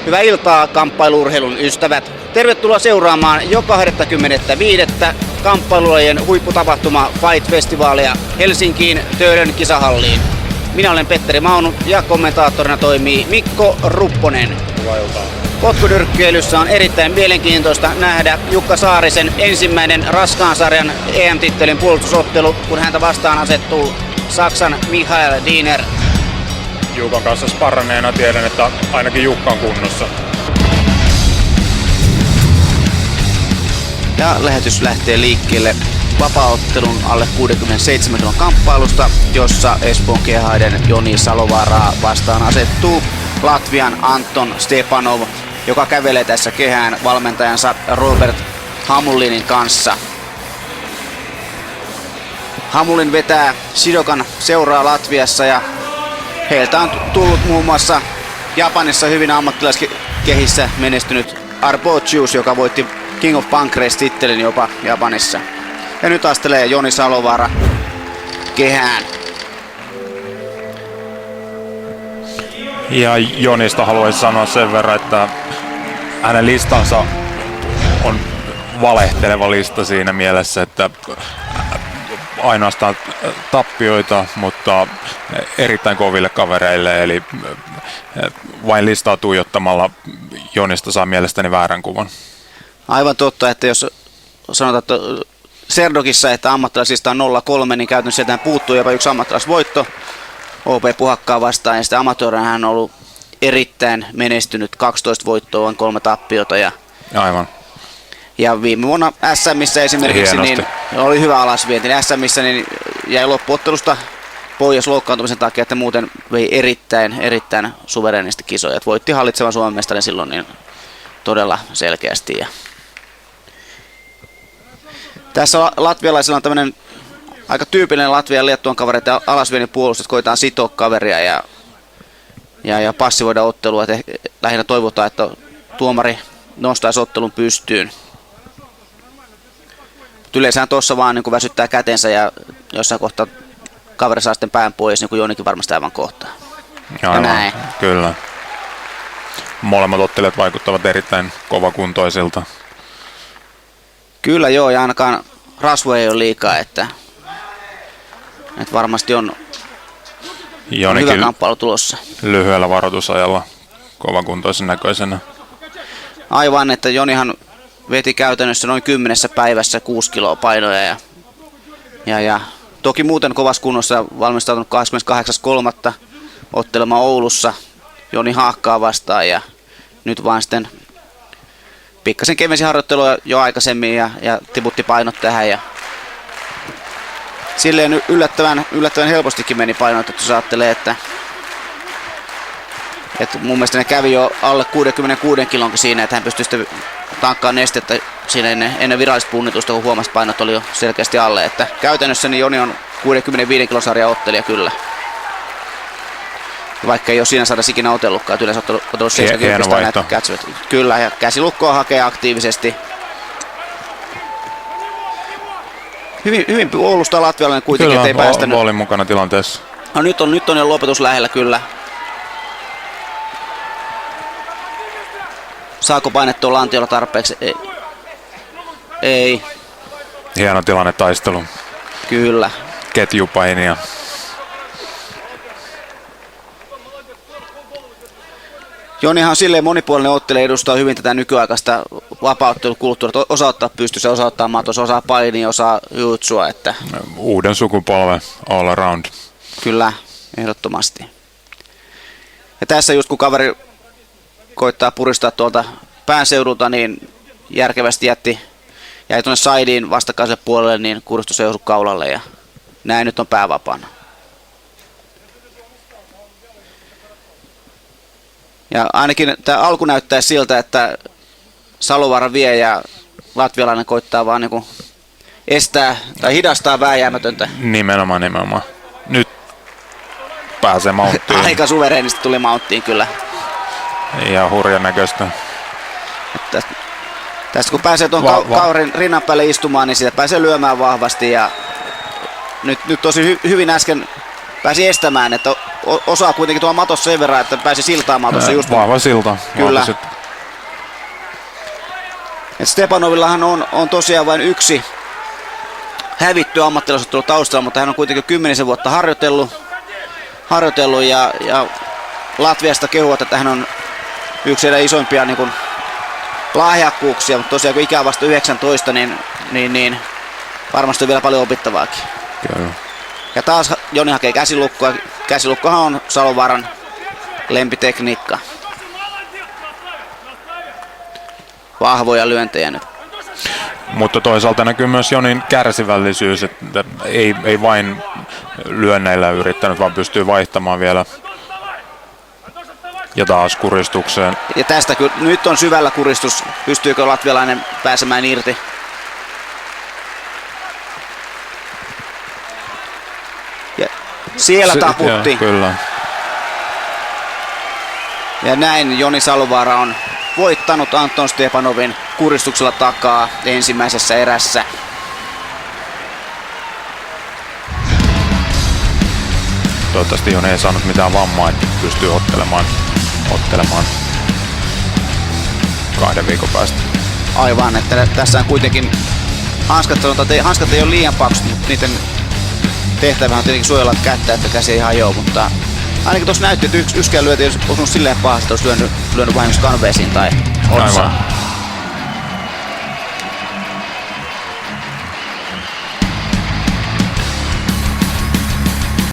Hyvää iltaa kamppailu-urheilun ystävät. Tervetuloa seuraamaan jo 25. kamppailulajien huipputapahtuma Fight-festivaalia Helsinkiin Töölön kisahalliin. Minä olen Petteri Maunu ja kommentaattorina toimii Mikko Rupponen. Potkunyrkkeilyssä on erittäin mielenkiintoista nähdä Jukka Saarisen ensimmäinen raskaan sarjan EM-tittelin puolustusottelu, kun häntä vastaan asettuu Saksan Michael Diener. Jukan kanssa sparranneena tiedän, että ainakin Jukka on kunnossa. Ja lähetys lähtee liikkeelle vapaaottelun alle 67 kilon kamppailusta, jossa Espoon Kehaiden Joni Salovaaraa vastaan asettuu Latvian Anton Stepanov, joka kävelee tässä kehään valmentajansa Robert Hamullinin kanssa. Hamullin vetää Shidokan seuraa Latviassa ja heiltä on tullut muun muassa Japanissa hyvin ammattilaiskehissä menestynyt Arbocius, joka voitti King of Pancrase-tittelin jopa Japanissa. Ja nyt astelee Joni Salovaara kehään. Ja Jonista haluaisin sanoa sen verran, että hänen listansa on valehteleva lista siinä mielessä, että ainoastaan tappioita, mutta erittäin koville kavereille, eli vain listaa tuijottamalla Jonista saa mielestäni väärän kuvan. Aivan totta, että jos sanotaan, että Serdokissa, että ammattilaisista on 0-3, niin käytännössä sieltä puuttuu jopa yksi ammattilaisvoitto OP Puhakkaa vastaan, ja sitten amatöörinä hän on ollut erittäin menestynyt, 12 voittoa on 3 tappiota. Aivan. Ja viime vuonna SMissä esimerkiksi niin oli hyvä alasvienti. SMissä niin jäi loppuottelusta pois loukkaantumisen takia, että muuten vei erittäin suvereenisti kisoja. Et voitti hallitsevan Suomen mestarin silloin niin todella selkeästi. Ja tässä latvialaisilla on tämmöinen aika tyypillinen Latvian ja Liettuan kavereet ja alasviennin puolustus, että koetaan sitoa kaveria ja passivoida ottelua. Et lähinnä toivotaan, että tuomari nostaisi ottelun pystyyn. Yleensähän tuossa vaan niin väsyttää kätensä ja jossain kohtaa kaveri saa sitten pään pois, niin kuin Jonikin varmasti aivan kohtaa. Ja näin. Kyllä. Molemmat ottelijat vaikuttavat erittäin kovakuntoisilta. Kyllä joo, ja ainakaan rasvoja ei ole liikaa, että varmasti on hyvä kamppailu tulossa. Lyhyellä varoitusajalla kovakuntoisen näköisenä. Aivan, että Jonihan veti käytännössä noin 10 päivässä 6 kiloa painoja ja toki muuten kovassa kunnossa valmistautunut 28.3. ottelemaan Oulussa Joni Haakkaa vastaan ja nyt vaan sitten pikkasen kevensi harjoittelua jo aikaisemmin ja tiputti painot tähän ja silleen yllättävän helpostikin meni painot, että jos ajattelee, että mun mielestä ne kävi jo alle 66 kilonkin siinä, että hän pystyi sitten tankkaamaan nestettä siinä ennen virallista punnitusta, kun huomasi painot oli jo selkeästi alle. Että käytännössä niin Joni on 65 kilon sarjan ottelija kyllä. Vaikka ei ole siinä saada ikinä otellutkaan, että yleensä otellut 70 näitä kätsivät. Kyllä, ja käsilukkoa hakee aktiivisesti. Hyvin Oulusta latvialainen kuitenkin, ettei päästänyt. Kyllä, olin mukana tilanteessa. No nyt on jo lopetus lähellä kyllä. Saako painettua lantiolla tarpeeksi? Ei. Hieno tilanne taistelu. Kyllä. Ketjupainia. Jonihan on silleen monipuolinen ottelija, edustaa hyvin tätä nykyaikaista vapaa-ottelukulttuuria. Osaa ottaa pystyssä, osaa ottaa matossa, osaa painia, osaa juutsua. Että uuden sukupolven all around. Kyllä, ehdottomasti. Ja tässä just kun kaveri koittaa puristaa tuolta päänseudulta, niin järkevästi jäi tuonne sideen vastakkaiselle puolelle, niin kuristus ei osu kaulalle ja näin nyt on pää vapaana. Ja ainakin tämä alku näyttää siltä, että Salovaara vie ja latvialainen koittaa vaan niin estää tai hidastaa vääjäämätöntä. Nimenomaan. Nyt pääsee mounttiin. Aika suvereenisti tuli mounttiin kyllä. Ja hurjan näköistä. Tästä kun pääsee tuon kaurin rinnan päälle istumaan, niin sitä pääsee lyömään vahvasti. Ja nyt tosi hyvin äsken pääsi estämään, että osaa kuitenkin tuolla matossa sen verran, että pääsi siltaamaan tuossa just. Vahva silta. Kyllä. Et Stepanovillahan on tosiaan vain yksi hävitty ammattilaisottelu taustalla, mutta hän on kuitenkin 10 vuotta harjoitellut ja Latviasta kehuvat, että hän on yksi heidän isoimpia niin kuin lahjakkuuksia, mutta tosiaan kun ikä on vasta 19, niin varmasti on vielä paljon opittavaakin. Kyllä. Ja taas Joni hakee käsilukkoa. Käsilukkohan on Salovaaran lempitekniikka. Vahvoja lyöntejä nyt. Mutta toisaalta näkyy myös Jonin kärsivällisyys, että ei vain lyönneillä yrittänyt, vaan pystyy vaihtamaan vielä. Ja taas kuristukseen. Ja tästä kyllä nyt on syvällä kuristus. Pystyykö latvialainen pääsemään irti? Ja siellä taputti. Kyllä. Ja näin Joni Salovaara on voittanut Anton Stepanovin kuristuksella takaa ensimmäisessä erässä. Toivottavasti Joni ei saanut mitään vammaa, että pystyy ottelemaan 2 viikon päästä. Aivan, että tässä on kuitenkin hanskat ei ole liian paksut, mutta niiden tehtävä on tietenkin suojella kättä, että käsi ei hajoa, mutta ainakin tuossa näytti, että yksikään lyöti olisi osunut silleen pahasti, että olisi lyönyt vahingossa kanveesiin tai otsaan.